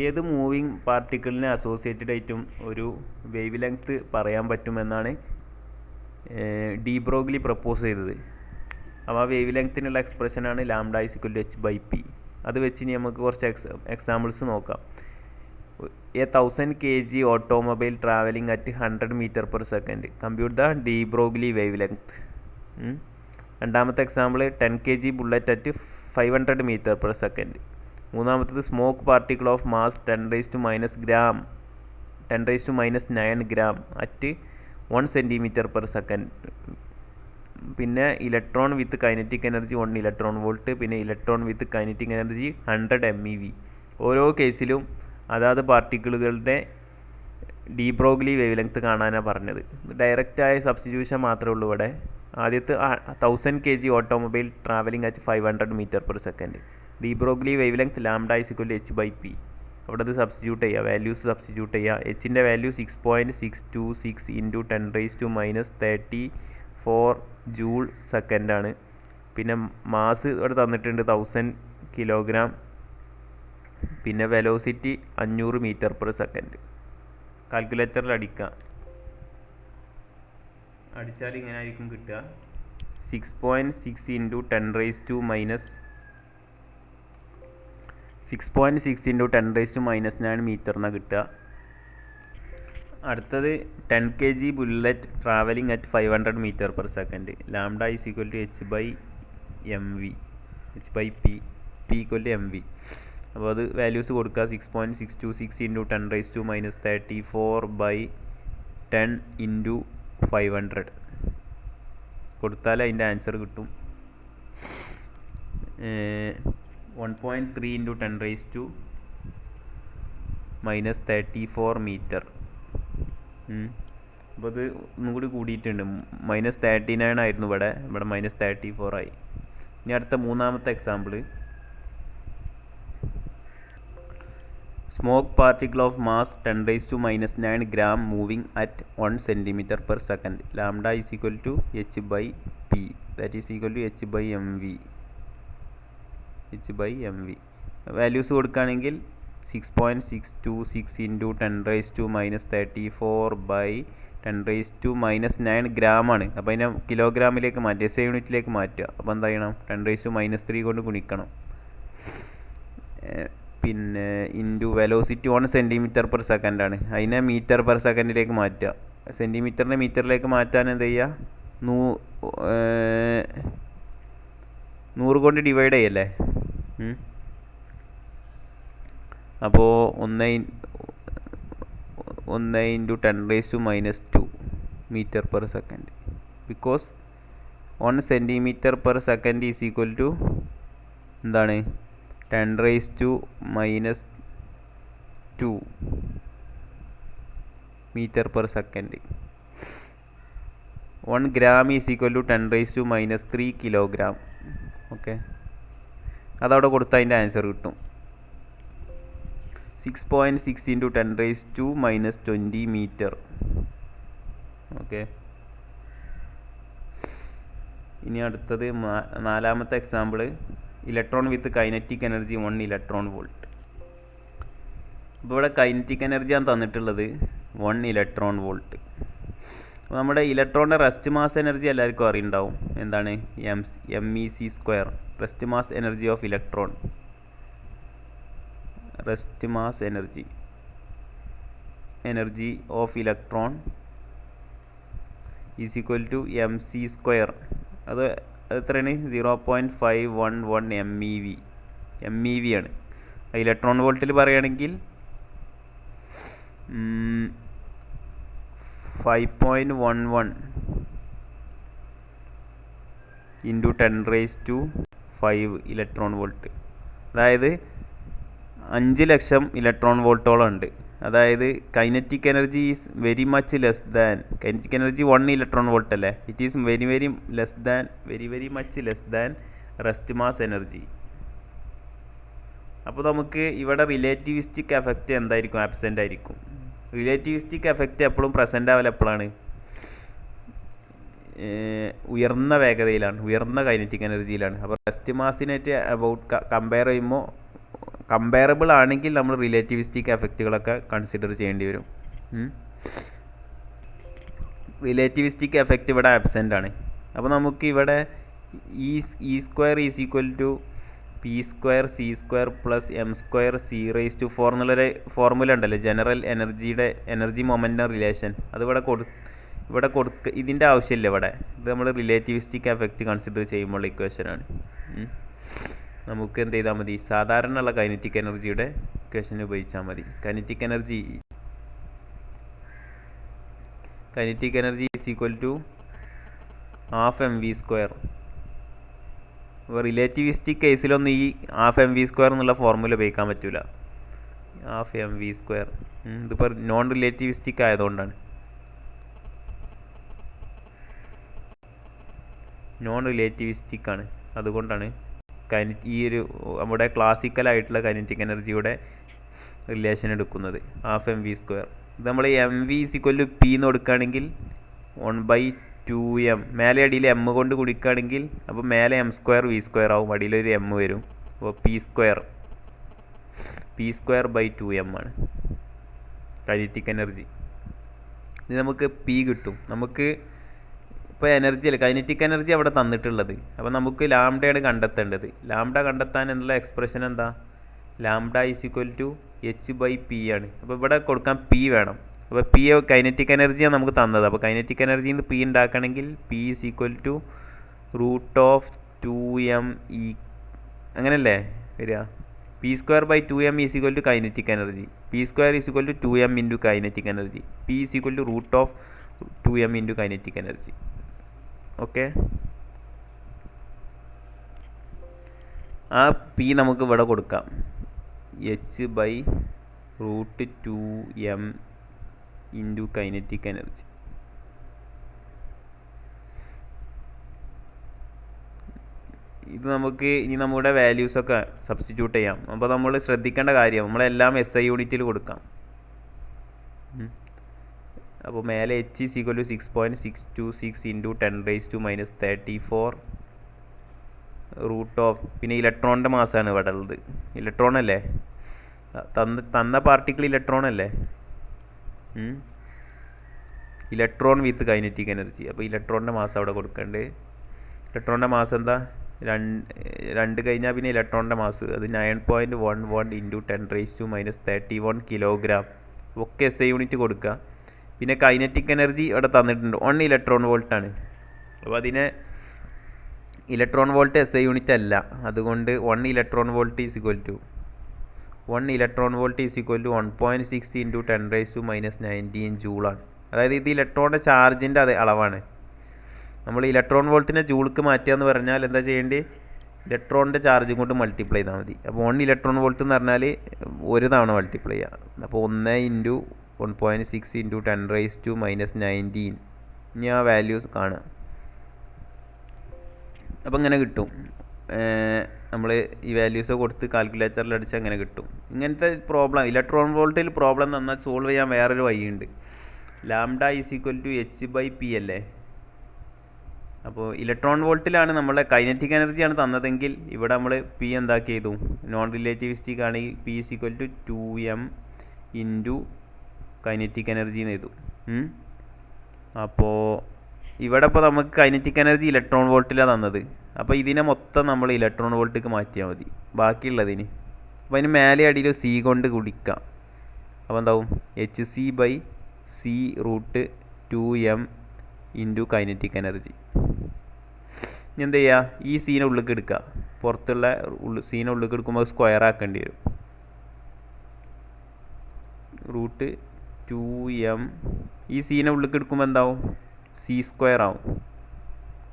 ഏത് moving പാർട്ടിക്കിളിനെ associated ആയിട്ടും ഒരു വേവ് ലെങ്ത് പറയാൻ പറ്റുമെന്നാണ് ഡി ബ്രോഗ്ലി പ്രപ്പോസ് ചെയ്തത്. അപ്പോൾ ആ വേവ് ലെങ്ത്തിനുള്ള എക്സ്പ്രഷനാണ് ലാംഡ = h/p. അത് വെച്ച് ഇനി നമുക്ക് കുറച്ച് എക്സാമ്പിൾസ് നോക്കാം. A 1000 kg automobile travelling at 100 m/s. Compute the de Broglie wavelength. രണ്ടാമത്തെ example 10 kg bullet at 500 m/s. മൂന്നാമത്തത് smoke particle of mass 10⁻⁻9 gram at 1 cm/s. പിന്നെ electron with kinetic energy 1 electron volt, പിന്നെ electron with kinetic energy 100 MeV. ഓരോ കേസിലും അതാത് പാർട്ടിക്കിളുകളുടെ de Broglie wavelength കാണാനാണ് പറഞ്ഞത്. ഡയറക്റ്റായ സബ്സ്റ്റിറ്റ്യൂഷൻ മാത്രമേ ഉള്ളൂ ഇവിടെ. ആദ്യത്തെ 1000 kg automobile travelling at 500 m/s. D Broglie wave length lambda = h/p. അവിടെ അത് സബ്സ്റ്റിറ്റ്യൂട്ട് ചെയ്യുക, വാല്യൂസ് സബ്സ്റ്റിറ്റ്യൂട്ട് ചെയ്യുക. എച്ചിൻ്റെ വാല്യൂ 6.626 × 10⁻34 ജൂൾ സെക്കൻഡാണ്. പിന്നെ മാസ് ഇവിടെ തന്നിട്ടുണ്ട് 1000 kg. പിന്നെ വെലോസിറ്റി 500 m/s. കാൽക്കുലേറ്ററിൽ അടിച്ചാൽ ഇങ്ങനെ ആയിരിക്കും കിട്ടുക. 6.6 × 10⁻9 മീറ്റർ എന്നാണ് കിട്ടുക. അടുത്തത് 10 kg bullet travelling at 500 m/s. Lambda h/p. p = mv. അപ്പോൾ അത് വാല്യൂസ് കൊടുക്കുക. 6.626 × 10⁻34/10 × 500 കൊടുത്താൽ അതിൻ്റെ ആൻസർ കിട്ടും. 1.3 × 10⁻34 മീറ്റർ. അപ്പോൾ അത് ഒന്നും കൂടി കൂടിയിട്ടുണ്ട്. -39 ആയിരുന്നു ഇവിടെ -34 ആയി. ഇനി അടുത്ത മൂന്നാമത്തെ example, smoke particle of mass 10⁻⁹ gram moving at 1 cm/s. Lambda = h/p. That is h/mv. Values കൊടുക്കുകയാണെങ്കിൽ 6.626 × 10⁻34/10⁻�9 gram ആണ്. അപ്പോൾ അതിനെ കിലോഗ്രാമിലേക്ക് മാറ്റുക, SI യൂണിറ്റിലേക്ക് മാറ്റുക. അപ്പോൾ എന്താ ചെയ്യണം? 10⁻³ കൊണ്ട് ഗുണിക്കണം. പിന്നെ ഇൻറ്റു വെലോസിറ്റി 1 cm/s ആണ്. അതിനെ m/s മാറ്റുക. സെൻറ്റിമീറ്ററിനെ മീറ്ററിലേക്ക് മാറ്റാൻ എന്ത് ചെയ്യുക? 100 കൊണ്ട് ഡിവൈഡ് ചെയ്യല്ലേ. അപ്പോൾ 1 × 10⁻² m/s. ബിക്കോസ് 1 cm/s എന്താണ്? 10⁻² m/s. 1 gram = 10⁻³ kg. ഓക്കെ, അതവിടെ കൊടുത്താൽ അതിൻ്റെ ആൻസർ കിട്ടും. 6.6 × 10⁻20 മീറ്റർ. ഓക്കെ, ഇനി അടുത്തത് നാലാമത്തെ example, electron with kinetic energy 1 electron volt. അപ്പോൾ ഇവിടെ കൈനറ്റിക് എനർജിയാണ് തന്നിട്ടുള്ളത് 1 ഇലക്ട്രോൺ വോൾട്ട്. അപ്പോൾ നമ്മുടെ ഇലക്ട്രോണിൻ്റെ റെസ്റ്റ് മാസ് എനർജി എല്ലാവർക്കും അറിയുണ്ടാവും. എന്താണ്? mec². Rest mass energy of electron. Rest mass energy of electron = mc². അത് എത്രയാണ്? 0.511 MeV ആണ്. ഇലക്ട്രോൺ വോൾട്ടിൽ പറയുകയാണെങ്കിൽ 5.11 × 10⁻5 ഇലക്ട്രോൺ വോൾട്ട്. അതായത് 5 ലക്ഷം ഇലക്ട്രോൺ വോൾട്ടോളം ഉണ്ട്. അതായത് kinetic energy is very much less than, kinetic energy 1 electron volt അല്ലേ, it is very much less than rest mass energy. അപ്പോൾ നമുക്ക് ഇവിടെ റിലേറ്റിവിസ്റ്റിക് എഫക്റ്റ് എന്തായിരിക്കും? ആബ്സെൻ്റ് ആയിരിക്കും. റിലേറ്റിവിസ്റ്റിക് എഫക്റ്റ് എപ്പോഴും പ്രസൻ്റ് ആവൽ എപ്പോഴാണ്? ഉയർന്ന വേഗതയിലാണ്, ഉയർന്ന കൈനറ്റിക് എനർജിയിലാണ്. അപ്പോൾ റെസ്റ്റ് മാസിനായിട്ട് കമ്പയർ ചെയ്യുമ്പോൾ കമ്പയറബിൾ ആണെങ്കിൽ നമ്മൾ റിലേറ്റിവിസ്റ്റിക് എഫക്റ്റുകളൊക്കെ കൺസിഡർ ചെയ്യേണ്ടി വരും. റിലേറ്റിവിസ്റ്റിക് എഫക്റ്റ് ഇവിടെ ആബ്സെൻ്റ് ആണ്. അപ്പോൾ നമുക്ക് ഇവിടെ e square is equal to p square c square plus m square c raise to 4 എന്നുള്ളൊരു ഫോർമുല ഉണ്ടല്ലോ, ജനറൽ എനർജി മൊമെൻ്റം റിലേഷൻ. അത് ഇവിടെ ഇതിൻ്റെ ആവശ്യമില്ല ഇവിടെ. ഇത് നമ്മൾ റിലേറ്റിവിസ്റ്റിക് എഫക്റ്റ് കൺസിഡർ ചെയ്യുമ്പോൾ ഇക്വേഷനാണ്. നമുക്ക് എന്ത് ചെയ്താൽ മതി, സാധാരണ ഉള്ള കൈനറ്റിക് എനർജിയുടെ ഇക്വേഷൻ ഉപയോഗിച്ചാൽ മതി. Kinetic energy is equal to half m v square. അപ്പോൾ റിലേറ്റിവിസ്റ്റിക് കേസിലൊന്നും ഈ ഹാഫ് എം വി സ്ക്വയർ എന്നുള്ള ഫോർമുല ഉപയോഗിക്കാൻ പറ്റില്ല. ഹാഫ് എം വി സ്ക്വയർ ഇതിപ്പോൾ നോൺ റിലേറ്റിവിസ്റ്റിക് ആയതുകൊണ്ടാണ്. നോൺ റിലേറ്റിവിസ്റ്റിക് ആണ്, അതുകൊണ്ടാണ് ഈ ഒരു നമ്മുടെ ക്ലാസിക്കലായിട്ടുള്ള കൈനറ്റിക് എനർജിയുടെ റിലേഷൻ എടുക്കുന്നത് ഹാഫ് എം വി സ്ക്വയർ. ഇത് നമ്മൾ m v is equal to p എന്ന് കൊടുക്കുകയാണെങ്കിൽ 1/2m, മേലെ അടിയിൽ എം കൊണ്ട് കുടിക്കുകയാണെങ്കിൽ അപ്പോൾ മേലെ എം സ്ക്വയർ വി സ്ക്വയർ ആവും, അടിയിലൊരു എം വരും. അപ്പോൾ പി സ്ക്വയർ ബൈ 2m ആണ് കൈനറ്റിക് എനർജി. ഇത് നമുക്ക് പി കിട്ടും. നമുക്ക് ഇപ്പോൾ എനർജി അല്ല, കൈനറ്റിക് എനർജി അവിടെ തന്നിട്ടുള്ളത്. അപ്പോൾ നമുക്ക് ലാംഡയാണ് കണ്ടെത്തേണ്ടത്. ലാംഡ കണ്ടെത്താൻ എന്നുള്ള എക്സ്പ്രഷൻ എന്താ, lambda is equal to h/p ആണ്. അപ്പോൾ ഇവിടെ കൊടുക്കാൻ പി വേണം. അപ്പോൾ പി കൈനറ്റിക് എനർജിയാണ് നമുക്ക് തന്നത്. അപ്പോൾ കൈനറ്റിക് എനർജിയിൽ നിന്ന് പി ഉണ്ടാക്കണമെങ്കിൽ p is equal to √2m e, അങ്ങനെയല്ലേ വരിക. P square by 2m is equal to kinetic energy. P square is equal to 2m into kinetic energy. P is equal to √2m into kinetic energy. Okay, ആ p നമുക്ക് ഇവിടെ കൊടുക്കാം, h/√2m into kinetic energy. ഇത് നമുക്ക് ഇനി നമ്മുടെ വാല്യൂസൊക്കെ substitute ചെയ്യാം. അപ്പോൾ നമ്മൾ ശ്രദ്ധിക്കേണ്ട കാര്യം, നമ്മളെല്ലാം SI യൂണിറ്റിൽ കൊടുക്കാം. അപ്പോൾ മേലെ h is equal to 6.626 into 10⁻⁻34 പിന്നെ ഇലക്ട്രോണിൻ്റെ മാസമാണ് ഇവിടെ ഉള്ളത്. ഇലക്ട്രോൺ അല്ലേ തന്ന പാർട്ടിക്കിൾ, ഇലക്ട്രോൺ അല്ലേ, ഇലക്ട്രോൺ വിത്ത് കൈനറ്റിക് എനർജി. അപ്പോൾ ഇലക്ട്രോണിൻ്റെ മാസം അവിടെ കൊടുക്കേണ്ടത്. ഇലക്ട്രോണിൻ്റെ മാസം എന്താ, 2 കഴിഞ്ഞാൽ പിന്നെ ഇലക്ട്രോണിൻ്റെ മാസ് അത് 9.11 ഇൻറ്റു 10⁻⁻31 കിലോഗ്രാം. ഒക്കെ SI യൂണിറ്റ് കൊടുക്കുക. പിന്നെ കൈനറ്റിക് എനർജി അവിടെ തന്നിട്ടുണ്ട് 1 ഇലക്ട്രോൺ വോൾട്ടാണ്. അപ്പോൾ അതിനെ ഇലക്ട്രോൺ വോൾട്ട് SI യൂണിറ്റ് അല്ല, അതുകൊണ്ട് 1 electron volt is equal to 1.6 into 10⁻⁻19 ജൂളാണ്. അതായത് ഇത് ഇലക്ട്രോണിൻ്റെ ചാർജിൻ്റെ അതേ അളവാണ്. നമ്മൾ ഇലക്ട്രോൺ വോൾട്ടിനെ ജൂൾക്ക് മാറ്റുക എന്ന് പറഞ്ഞാൽ എന്താ ചെയ്യേണ്ടത്, ഇലക്ട്രോണിൻ്റെ ചാർജും കൊണ്ട് മൾട്ടിപ്ലൈ ചെയ്താൽ മതി. അപ്പോൾ 1 ഇലക്ട്രോൺ വോൾട്ട് എന്ന് പറഞ്ഞാൽ ഒരു തവണ മൾട്ടിപ്ലൈ ചെയ്യുക. അപ്പോൾ 1 ഇൻറ്റു 1.6 ഇൻറ്റു 10⁻⁻19 ഇനി ആ വാല്യൂസ് കാണുക. അപ്പോൾ ഇങ്ങനെ കിട്ടും. നമ്മൾ ഈ വാല്യൂസ് കൊടുത്ത് കാൽക്കുലേറ്ററിൽ അടിച്ച് അങ്ങനെ കിട്ടും. ഇങ്ങനത്തെ പ്രോബ്ലം ഇലക്ട്രോൺ വോൾട്ടിൽ പ്രോബ്ലം തന്നാൽ സോൾവ് ചെയ്യാൻ വേറൊരു വഴിയുണ്ട്. Lambda is equal to h/p അല്ലേ. അപ്പോൾ ഇലക്ട്രോൺ വോൾട്ടിലാണ് നമ്മളെ കൈനറ്റിക് എനർജിയാണ് തന്നതെങ്കിൽ ഇവിടെ നമ്മൾ പി എന്താക്കി ചെയ്തു, നോൺ റിലേറ്റിവിസ്റ്റിക് ആണെങ്കിൽ p is equal to 2m into kinetic energy എന്ന് ചെയ്തു. അപ്പോൾ ഇവിടെ ഇപ്പോൾ നമുക്ക് കൈനറ്റിക് എനർജി ഇലക്ട്രോൺ വോൾട്ടിലാണ് തന്നത്. അപ്പോൾ ഇതിനെ മൊത്തം നമ്മൾ ഇലക്ട്രോൺ വോൾട്ടിലേക്ക് മാറ്റിയാൽ മതി ബാക്കിയുള്ളതിന്. അപ്പോൾ അതിന് മേലെ അടിയിൽ C കൊണ്ട് കുടിക്കാം. അപ്പോൾ എന്താവും, hc/c√2m ഇൻറ്റു കൈനറ്റിക് എനർജി. ഇനി എന്ത് ചെയ്യുക, ഈ സീനെ ഉള്ളിലേക്ക് എടുക്കുക. പുറത്തുള്ള സീനെ ഉള്ളിലേക്ക് എടുക്കുമ്പോൾ സ്ക്വയർ ആക്കേണ്ടി വരും. √2m ഈ സീനെ ഉള്ളിലേക്ക് എടുക്കുമ്പോൾ എന്താവും, c² ആവും.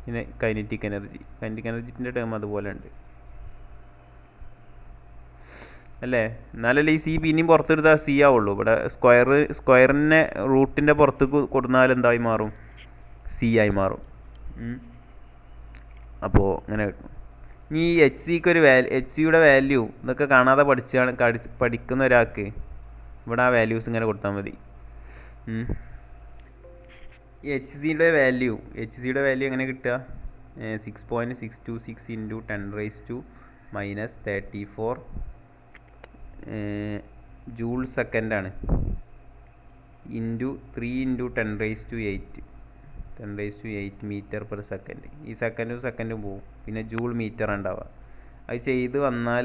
പിന്നെ കൈനറ്റിക് എനർജിൻ്റെ ടേം അതുപോലെ ഉണ്ട് അല്ലേ. എന്നാലല്ലേ ഈ സി പിന്നെയും പുറത്തെടുത്താൽ C ആവുള്ളൂ. ഇവിടെ സ്ക്വയറിനെ റൂട്ടിൻ്റെ പുറത്തേക്ക് കൊടുത്താൽ എന്തായി മാറും, C ആയി മാറും. അപ്പോൾ അങ്ങനെ കിട്ടും. ഇനി ഈ HCക്ക് ഒരു HCയുടെ വാല്യൂ ഇതൊക്കെ കാണാതെ പഠിക്കുന്ന ഒരാൾക്ക് ഇവിടെ ആ വാല്യൂസ് ഇങ്ങനെ കൊടുത്താൽ മതി. ഈ HCയുടെ വാല്യൂ എങ്ങനെ കിട്ടുക, 6.626 ഇൻറ്റു 10⁻⁻34 ജൂൾ സെക്കൻഡാണ് into 3 into 10⁸ metre per second. ഈ സെക്കൻഡും പോവും, പിന്നെ ജൂൾ മീറ്റർ ഉണ്ടാവുക. അത് ചെയ്ത് വന്നാൽ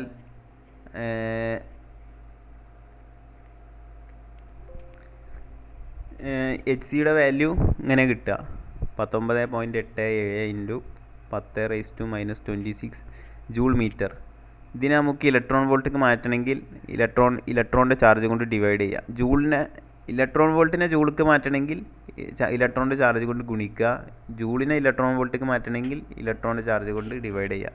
എച്ച് സിയുടെ വാല്യൂ ഇങ്ങനെ കിട്ടുക 19.87 ഇൻറ്റു 10⁻⁻26 ജൂൾ മീറ്റർ. ഇതിനെ നമുക്ക് ഇലക്ട്രോൺ വോൾട്ടിക്ക് മാറ്റണമെങ്കിൽ ഇലക്ട്രോണിൻ്റെ ചാർജ് കൊണ്ട് ഡിവൈഡ് ചെയ്യുക. ഇലക്ട്രോൺ വോൾട്ടിനെ ജൂൾക്ക് മാറ്റണമെങ്കിൽ ഇലക്ട്രോണിൻ്റെ ചാർജ് കൊണ്ട് ഗുണിക്കുക. ജൂളിനെ ഇലക്ട്രോൺ വോൾട്ടിക്ക് മാറ്റണമെങ്കിൽ ഇലക്ട്രോണിൻ്റെ ചാർജ് കൊണ്ട് ഡിവൈഡ് ചെയ്യുക.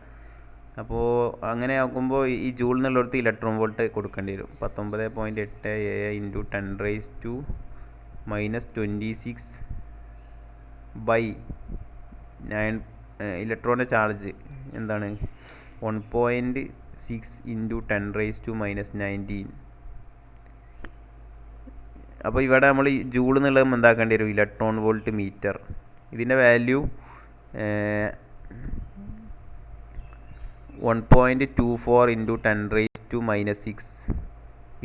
അപ്പോൾ അങ്ങനെ ആക്കുമ്പോൾ ഈ ജൂൾ എന്നുള്ളിടത്ത് ഇലക്ട്രോൺ വോൾട്ട് കൊടുക്കേണ്ടി വരും. 19.87 ഇൻറ്റു 10⁻⁻26 ബൈ 9. ഇലക്ട്രോണിൻ്റെ ചാർജ് എന്താണ് 1.6 ഇൻറ്റു 10⁻⁻19. അപ്പോൾ ഇവിടെ നമ്മൾ ജൂൾ എന്നുള്ളത് എന്താക്കേണ്ടി വരും, ഇലക്ട്രോൺ വോൾട്ട് മീറ്റർ. ഇതിൻ്റെ value 1.24 into 10⁻⁻6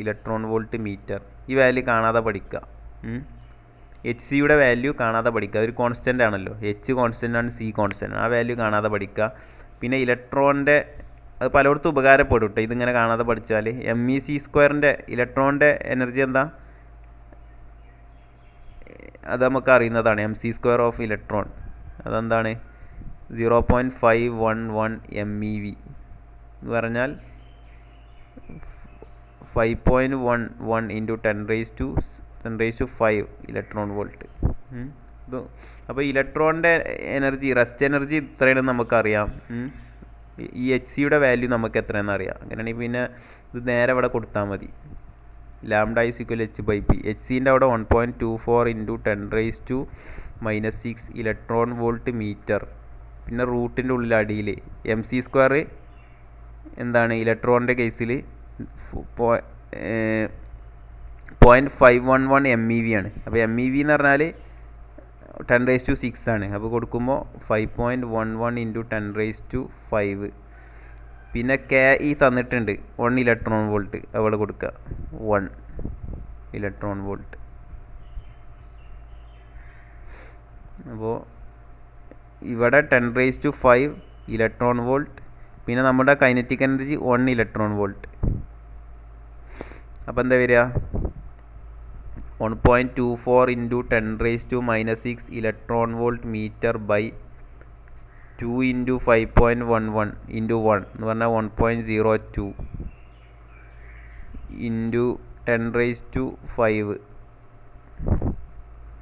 electron volt metre. ഈ വാല്യൂ കാണാതെ പഠിക്കുക. എച്ച് സിയുടെ വാല്യൂ കാണാതെ പഠിക്കുക. അതൊരു കോൺസ്റ്റൻ്റ് ആണല്ലോ, എച്ച് കോൺസ്റ്റൻ്റ് ആണ്, സി കോൺസ്റ്റൻ്റ് ആണ്. ആ വാല്യൂ കാണാതെ പഠിക്കുക. പിന്നെ ഇലക്ട്രോണിൻ്റെ അത് പലയിടത്തും ഉപകാരപ്പെടും കേട്ടോ ഇതിങ്ങനെ കാണാതെ പഠിച്ചാൽ. MEc²ൻ്റെ ഇലക്ട്രോണിൻ്റെ എനർജി എന്താ അത് നമുക്ക് അറിയുന്നതാണ്. mc² ഓഫ് ഇലക്ട്രോൺ അതെന്താണ് 0.511 MeV എന്ന് പറഞ്ഞാൽ 5.11 ഇൻറ്റു 10⁻⁵ ഇലക്ട്രോൺ വോൾട്ട്. അപ്പോൾ ഇലക്ട്രോണിൻ്റെ എനർജി, റെസ്റ്റ് എനർജി ഇത്രയാണെന്ന് നമുക്കറിയാം. ഈ എച്ച് സിയുടെ വാല്യൂ നമുക്ക് എത്രയാണെന്ന് അറിയാം. അങ്ങനെയാണെങ്കിൽ പിന്നെ ഇത് നേരെ ഇവിടെ കൊടുത്താൽ മതി. Lambda = h/p. എച്ച് സിൻ്റെ അവിടെ 1.24 ഇൻറ്റു 10⁻⁻6 ഇലക്ട്രോൺ വോൾട്ട് മീറ്റർ. പിന്നെ റൂട്ടിൻ്റെ ഉള്ളിൽ അടിയിൽ mc² എന്താണ് ഇലക്ട്രോണിൻ്റെ കേസിൽ 0.511 MeV ആണ്. അപ്പോൾ MeV എന്ന് പറഞ്ഞാൽ 10⁻⁶ ആണ്. അപ്പോൾ കൊടുക്കുമ്പോൾ 5.11 ഇൻറ്റു 10⁻⁵. പിന്നെ KE തന്നിട്ടുണ്ട് 1 ഇലക്ട്രോൺ വോൾട്ട്. അവിടെ കൊടുക്കുക 1 ഇലക്ട്രോൺ വോൾട്ട്. അപ്പോൾ ഇവിടെ 10⁻⁵ ഇലക്ട്രോൺ വോൾട്ട്. പിന്നെ നമ്മുടെ കൈനറ്റിക് എനർജി 1 ഇലക്ട്രോൺ വോൾട്ട്. അപ്പോൾ എന്താ വരിക 1.24 into 10⁻⁻6 electron volt meter by 2 into 5.11 into 1 എന്ന് പറഞ്ഞാൽ 1.02 ഇൻറ്റു 10⁻⁵.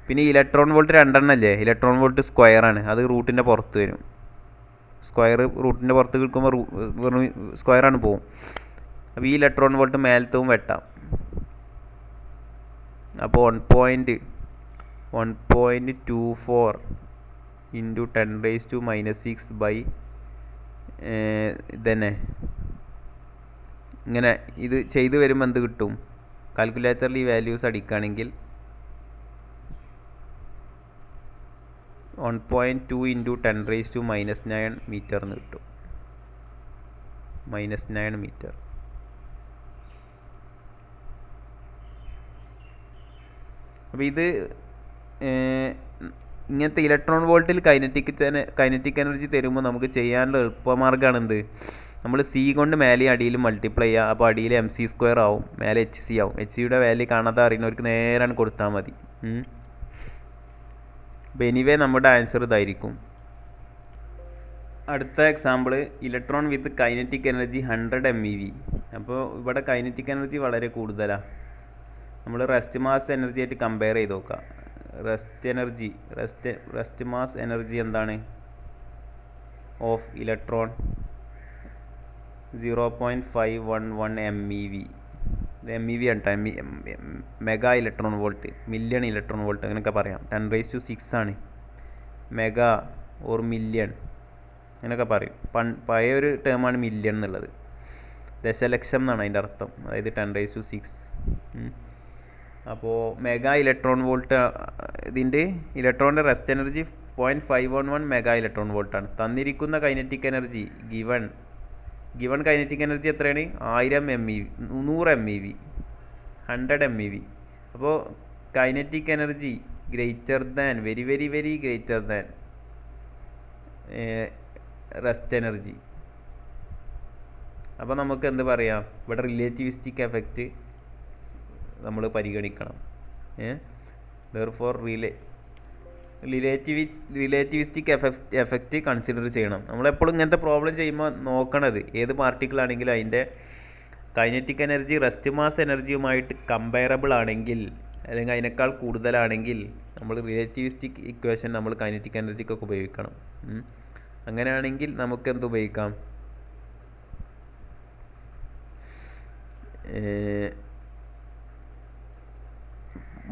പിന്നെ ഇലക്ട്രോൺ വോൾട്ട് 2 അല്ലേ, ഇലക്ട്രോൺ വോൾട്ട് സ്ക്വയറാണ്. അത് റൂട്ടിൻ്റെ പുറത്ത് വരും. സ്ക്വയർ റൂട്ടിൻ്റെ പുറത്ത് നിൽക്കുമ്പോൾ സ്ക്വയറാണ് പോവും. അപ്പോൾ ഈ ഇലക്ട്രോൺ വോൾട്ട് മേലത്തവും വെട്ടാം. അപ്പോൾ 1.24 ഇൻറ്റു 10⁻⁻6 ബൈ ഇതന്നെ ഇങ്ങനെ ഇത് ചെയ്ത് വരുമ്പോൾ എന്ത് കിട്ടും, കാൽക്കുലേറ്ററിൽ ഈ വാല്യൂസ് അടിക്കുകയാണെങ്കിൽ 1.2 ഇൻറ്റു 10⁻⁻9 മീറ്റർ എന്ന് കിട്ടും. -9 മീറ്റർ. അപ്പോൾ ഇത് ഇങ്ങനത്തെ ഇലക്ട്രോൺ വോൾട്ടിൽ കൈനറ്റിക് എനർജി തരുമ്പോൾ നമുക്ക് ചെയ്യാനുള്ള എളുപ്പമാർഗ്ഗമാണ് എന്ത്, നമ്മൾ സി കൊണ്ട് മേലെ അടിയിൽ മൾട്ടിപ്ലൈ ചെയ്യുക. അപ്പോൾ അടിയിൽ mc² ആവും, മേലെ എച്ച് സി ആവും. എച്ച് സിയുടെ വാല്യൂ കാണാതെ അറിയുന്നവർക്ക് നേരാണ് കൊടുത്താൽ മതി. അപ്പോൾ എനിവേ നമ്മുടെ ആൻസർ ഇതായിരിക്കും. അടുത്ത example electron with kinetic energy 100 MeV. അപ്പോൾ ഇവിടെ കൈനറ്റിക് എനർജി വളരെ കൂടുതലാണ്. നമ്മൾ റെസ്റ്റ് മാസ് എനർജി ആയിട്ട് കമ്പയർ ചെയ്ത് നോക്കാം. റെസ്റ്റ് മാസ് എനർജി എന്താണ് ഓഫ് ഇലക്ട്രോൺ 0.511 MeV. ഇത് MeV ആണ് കേട്ടോ, mega electron volt, million electron volt അങ്ങനെയൊക്കെ പറയാം. 10⁻⁶ ആണ്, മെഗാ ഓർ മില്യൺ അങ്ങനെയൊക്കെ പറയും. പഴയൊരു ടേമാണ് മില്യൺ എന്നുള്ളത്. ദശലക്ഷം എന്നാണ് അതിൻ്റെ അർത്ഥം, അതായത് 10⁻⁶. അപ്പോൾ മെഗാ ഇലക്ട്രോൺ വോൾട്ട്, ഇതിൻ്റെ ഇലക്ട്രോണിൻ്റെ റെസ്റ്റ് എനർജി 0.511 മെഗാ ഇലക്ട്രോൺ വോൾട്ടാണ്. തന്നിരിക്കുന്ന kinetic energy given given kinetic energy എത്രയാണ്? 1000 MeV, 100 MeV, 100 MeV. അപ്പോൾ kinetic energy greater than, very very very greater than rest energy. അപ്പോൾ നമുക്ക് എന്ത് പറയാം? ഇവിടെ റിലേറ്റിവിസ്റ്റിക് എഫക്റ്റ് നമ്മൾ പരിഗണിക്കണം. ദെർഫോർ റിലേറ്റിവിസ്റ്റിക് എഫക്റ്റ് കൺസിഡർ ചെയ്യണം. നമ്മളെപ്പോഴും ഇങ്ങനത്തെ പ്രോബ്ലം ചെയ്യുമ്പോൾ നോക്കണത് ഏത് പാർട്ടിക്കിൾ ആണെങ്കിലും അതിൻ്റെ കൈനറ്റിക് എനർജി റെസ്റ്റ് മാസ് എനർജിയുമായിട്ട് കമ്പയറബിൾ ആണെങ്കിൽ, അല്ലെങ്കിൽ അതിനേക്കാൾ കൂടുതലാണെങ്കിൽ നമ്മൾ റിലേറ്റിവിസ്റ്റിക് ഇക്വേഷൻ നമ്മൾ കൈനറ്റിക് എനർജിക്കൊക്കെ ഉപയോഗിക്കണം. അങ്ങനെയാണെങ്കിൽ നമുക്ക് എന്ത് ഉപയോഗിക്കാം?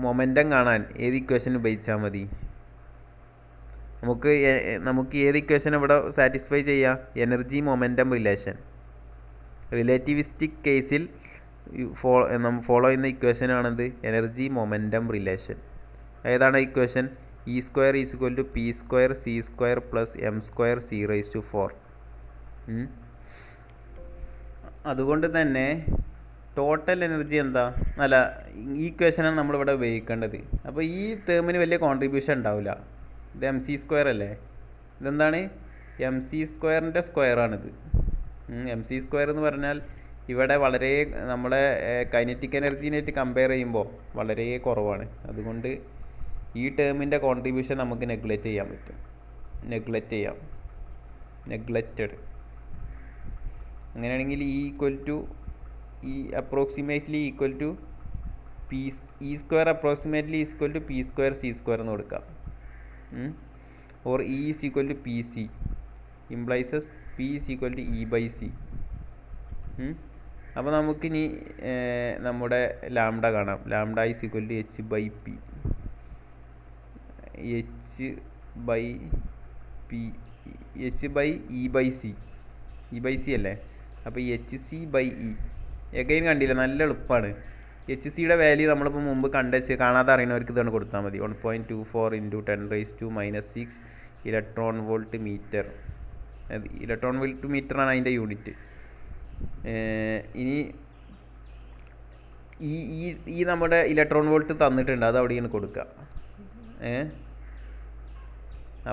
മൊമെൻറ്റം കാണാൻ ഏത് ഇക്വേഷൻ ഉപയോഗിച്ചാൽ മതി? നമുക്ക് ഏത് ഇക്വേഷൻ ഇവിടെ സാറ്റിസ്ഫൈ ചെയ്യാം? Energy momentum relation. റിലേറ്റിവിസ്റ്റിക് കേസിൽ ഫോളോ ചെയ്യുന്ന ഇക്വേഷനാണെന്ത്? Energy momentum relation. ഏതാണ് equation? E² = P² C² + M² C⁴. അതുകൊണ്ട് തന്നെ ടോട്ടൽ എനർജി എന്താ? അല്ല, ഈ ഇക്വേഷനാണ് നമ്മളിവിടെ ഉപയോഗിക്കേണ്ടത്. അപ്പോൾ ഈ ടേമിന് വലിയ കോൺട്രിബ്യൂഷൻ ഉണ്ടാവില്ല. ഇത് mc² അല്ലേ? ഇതെന്താണ്? mc²ൻ്റെ സ്ക്വയറാണിത്. mc² എന്ന് പറഞ്ഞാൽ ഇവിടെ വളരെ നമ്മളെ കൈനറ്റിക് എനർജീനായിട്ട് കമ്പയർ ചെയ്യുമ്പോൾ വളരെ കുറവാണ്. അതുകൊണ്ട് ഈ ടേമിൻ്റെ കോൺട്രിബ്യൂഷൻ നമുക്ക് നെഗ്ലക്റ്റ് ചെയ്യാൻ പറ്റും. നെഗ്ലക്റ്റഡ്. അങ്ങനെയാണെങ്കിൽ approximately equal to E² approximately equal to P² C² എന്ന് കൊടുക്കാം. Or E = PC implies P = E/C. അപ്പോൾ നമുക്കിനി നമ്മുടെ ലാംഡ കാണാം. Lambda = h/p. E/C അല്ലേ? അപ്പോൾ hc/e എഗൈൻ കണ്ടില്ല, നല്ല എളുപ്പമാണ്. HCയുടെ വാല്യൂ നമ്മളിപ്പോൾ മുമ്പ് കാണാതെ അറിയുന്നവർക്ക് ഇതാണ് കൊടുത്താൽ മതി. 1.24 × 10⁻⁶ electron volt metre. Electron volt മീറ്ററാണ് അതിൻ്റെ യൂണിറ്റ്. ഇനി ഈ നമ്മുടെ ഇലക്ട്രോൺ വോൾട്ട് തന്നിട്ടുണ്ട്, അത് അവിടെയാണ് കൊടുക്കുക.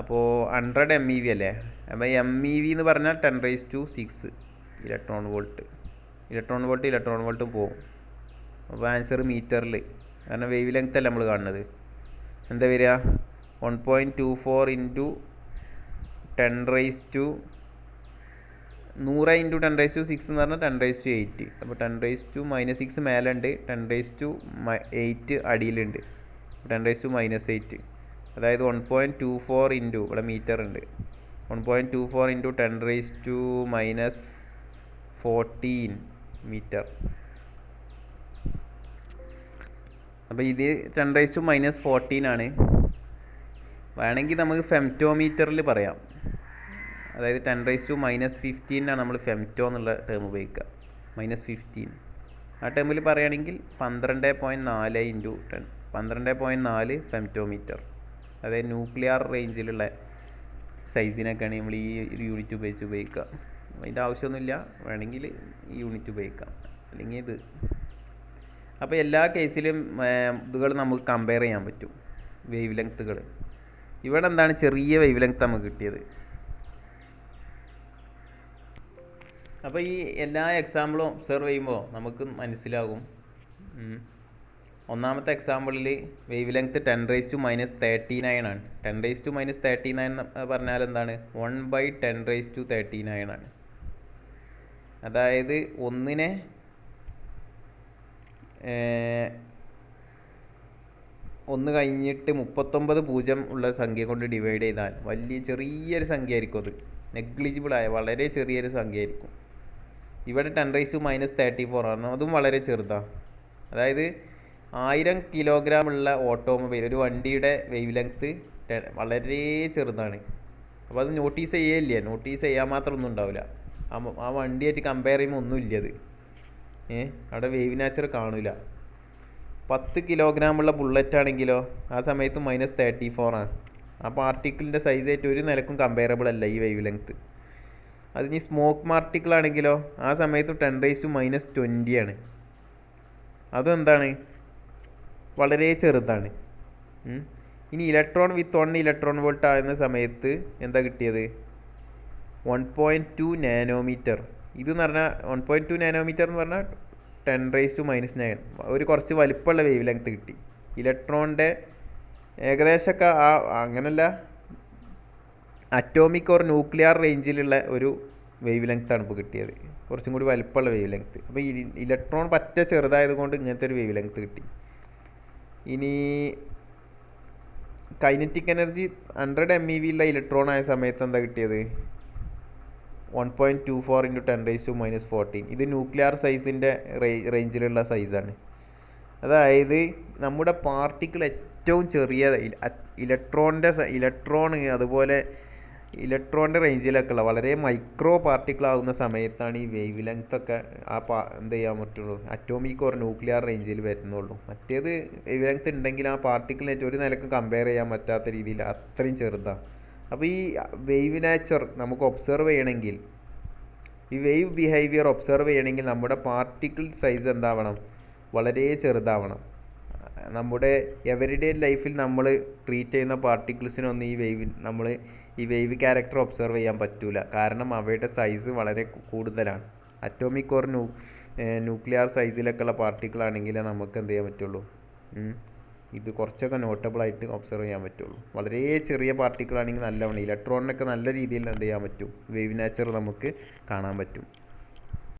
അപ്പോൾ 100 MeV അല്ലേ? അപ്പോൾ MeV എന്ന് പറഞ്ഞാൽ 10⁻⁶ ഇലക്ട്രോൺ വോൾട്ടും പോകും. അപ്പോൾ ആൻസർ മീറ്ററിൽ, കാരണം വേവ് ലെങ്ത് അല്ല നമ്മൾ കാണുന്നത്. എന്താ വരിക? 1.24 × 10⁻⁻100 × 10⁻⁶ എന്ന് പറഞ്ഞാൽ 10⁻8. അപ്പോൾ 10⁻⁻6 മേലുണ്ട്, 10⁻8 അടിയിലുണ്ട്, 10⁻⁻8. അതായത് 1.24 × ഇവിടെ മീറ്റർ ഉണ്ട്, 1.24 × 10⁻14 മീറ്റർ. അപ്പോൾ ഇത് 10⁻14 ആണ്. വേണമെങ്കിൽ നമുക്ക് ഫെംറ്റോമീറ്ററിൽ പറയാം. അതായത് 10⁻−15 നമ്മൾ ഫെംറ്റോ എന്നുള്ള ടേം ഉപയോഗിക്കുക. -15 ആ ടേമിൽ പറയുകയാണെങ്കിൽ 12.4 × 10 12.4 ഫെംറ്റോമീറ്റർ. അതായത് ന്യൂക്ലിയർ റേഞ്ചിലുള്ള സൈസിനൊക്കെയാണ് നമ്മൾ ഈ ഒരു യൂണിറ്റ് ഉപയോഗിക്കുക. അതിൻ്റെ ആവശ്യമൊന്നുമില്ല, വേണമെങ്കിൽ ഈ യൂണിറ്റ് ഉപയോഗിക്കാം, അല്ലെങ്കിൽ ഇത്. അപ്പോൾ എല്ലാ കേസിലും ഇതുകൾ നമുക്ക് കമ്പയർ ചെയ്യാൻ പറ്റും, വേവ് ലെങ്ത്തുകൾ. ഇവിടെ എന്താണ് ചെറിയ വേവ് ലെങ്ത്ത് നമുക്ക് കിട്ടിയത്. അപ്പോൾ ഈ എല്ലാ എക്സാമ്പിളും ഒബ്സർവ് ചെയ്യുമ്പോൾ നമുക്ക് മനസ്സിലാകും. ഒന്നാമത്തെ എക്സാമ്പിളിൽ വേവ് ലെങ്ത്ത് 10⁻−39 ആണ്. 10⁻−39 പറഞ്ഞാൽ എന്താണ്? 1/10⁻39 ആണ്. അതായത് ഒന്നിനെ 1 കഴിഞ്ഞിട്ട് 39 പൂജ്യം ഉള്ള സംഖ്യ കൊണ്ട് ഡിവൈഡ് ചെയ്താൽ ചെറിയൊരു സംഖ്യ ആയിരിക്കും. അത് നെഗ്ലിജിബിളായ വളരെ ചെറിയൊരു സംഖ്യ ആയിരിക്കും. ഇവിടെ 10⁻34 ആണ്, അതും വളരെ ചെറുതാണ്. അതായത് 1000 കിലോഗ്രാം ഉള്ള ഓട്ടോമൊബൈൽ, ഒരു വണ്ടിയുടെ വേവ് ലെങ്ത്ത് വളരെ ചെറുതാണ്. അപ്പോൾ അത് നോട്ടീസ് ചെയ്യാൻ മാത്രമൊന്നും ഉണ്ടാവില്ല. ആ വണ്ടിയായിട്ട് കമ്പയർ ചെയ്യുമ്പോൾ ഒന്നുമില്ല. അത് അവിടെ വേവ് നാച്ചർ കാണില്ല. 10 കിലോഗ്രാമുള്ള ബുള്ളറ്റ് ആണെങ്കിലോ ആ സമയത്ത് -34 ആണ്. ആ പാർട്ടിക്കിളിൻ്റെ സൈസായിട്ട് ഒരു നിലക്കും കമ്പയറബിൾ അല്ല ഈ വേവ് ലെങ്ത്ത്. അതിന് സ്മോക്ക് പാർട്ടിക്കിൾ ആണെങ്കിലോ ആ സമയത്ത് 10⁻⁻20 ആണ്. അതെന്താണ്, വളരെ ചെറുതാണ്. ഇനി ഇലക്ട്രോൺ വിത്ത് 1 ഇലക്ട്രോൺ വോൾട്ട് ആകുന്ന സമയത്ത് എന്താ കിട്ടിയത്, 1.2 നാനോമീറ്റർ. ഇതെന്ന് പറഞ്ഞാൽ 1.2 നാനോമീറ്റർ എന്ന് പറഞ്ഞാൽ 10⁻⁻9 ഒരു കുറച്ച് വലിപ്പമുള്ള വേവ് ലെങ്ത് കിട്ടി. ഇലക്ട്രോണിൻ്റെ ഏകദേശമൊക്കെ അങ്ങനല്ല, അറ്റോമിക് ഓർ ന്യൂക്ലിയർ റേഞ്ചിലുള്ള ഒരു വേവ് ലെങ്ത്താണ് ഇപ്പോൾ കിട്ടിയത്, കുറച്ചും കൂടി വലിപ്പമുള്ള വേവ് ലെങ്ത്. അപ്പോൾ ഇലക്ട്രോൺ പറ്റ ചെറുതായത് കൊണ്ട് ഇങ്ങനത്തെ ഒരു വേവ് ലെങ്ത് കിട്ടി. ഇനി കൈനറ്റിക് എനർജി 100 MeV ഉള്ള ഇലക്ട്രോൺ ആയ സമയത്ത് എന്താ കിട്ടിയത്, 1.24 × 10⁻⁻14. ഇത് ന്യൂക്ലിയർ സൈസിൻ്റെ റേഞ്ചിലുള്ള സൈസാണ്. അതായത് നമ്മുടെ പാർട്ടിക്കിൾ ഏറ്റവും ചെറിയ ഇലക്ട്രോൺ അതുപോലെ ഇലക്ട്രോണിൻ്റെ റേഞ്ചിലൊക്കെ ഉള്ള വളരെ മൈക്രോ പാർട്ടിക്കിൾ ആകുന്ന സമയത്താണ് ഈ വേവ് ലെങ്ത് ഒക്കെ എന്ത് ചെയ്യാൻ പറ്റുള്ളൂ, അറ്റോമിക് ഓർ ന്യൂക്ലിയർ റേഞ്ചിൽ വരുന്നുള്ളൂ. മറ്റേത് വേവ് ലെങ്ത് ഉണ്ടെങ്കിൽ ആ പാർട്ടിക്കിളിനായിട്ട് ഒരു നിലക്ക് കമ്പയർ ചെയ്യാൻ പറ്റാത്ത രീതിയിൽ അത്രയും ചെറുതാണ്. അപ്പോൾ ഈ വേവ് നേച്ചർ നമുക്ക് ഒബ്സർവ് ചെയ്യണമെങ്കിൽ, ഈ വേവ് ബിഹേവിയർ ഒബ്സർവ് ചെയ്യണമെങ്കിൽ നമ്മുടെ പാർട്ടിക്കിൾ സൈസ് എന്താവണം, വളരെ ചെറുതാവണം. നമ്മുടെ എവരിഡേ ലൈഫിൽ നമ്മൾ ട്രീറ്റ് ചെയ്യുന്ന പാർട്ടിക്കിൾസിനൊന്നും ഈ വേവ് ക്യാരക്ടർ ഒബ്സർവ് ചെയ്യാൻ പറ്റില്ല. കാരണം അവയുടെ സൈസ് വളരെ കൂടുതലാണ്. അറ്റോമിക് ഓർ ന്യൂക്ലിയർ സൈസിലൊക്കെയുള്ള പാർട്ടിക്കിൾ ആണെങ്കിൽ നമുക്ക് എന്ത് ചെയ്യാൻ പറ്റുള്ളൂ, ഇത് കുറച്ചൊക്കെ നോട്ടബിളായിട്ട് ഒബ്സർവ് ചെയ്യാൻ പറ്റുള്ളൂ. വളരെ ചെറിയ പാർട്ടിക്കിൾ ആണെങ്കിൽ നല്ലവണ്ണം ഇലക്ട്രോണിനൊക്കെ നല്ല രീതിയിൽ എന്ത് ചെയ്യാൻ പറ്റും, വേവ് നേച്ചർ നമുക്ക് കാണാൻ പറ്റും.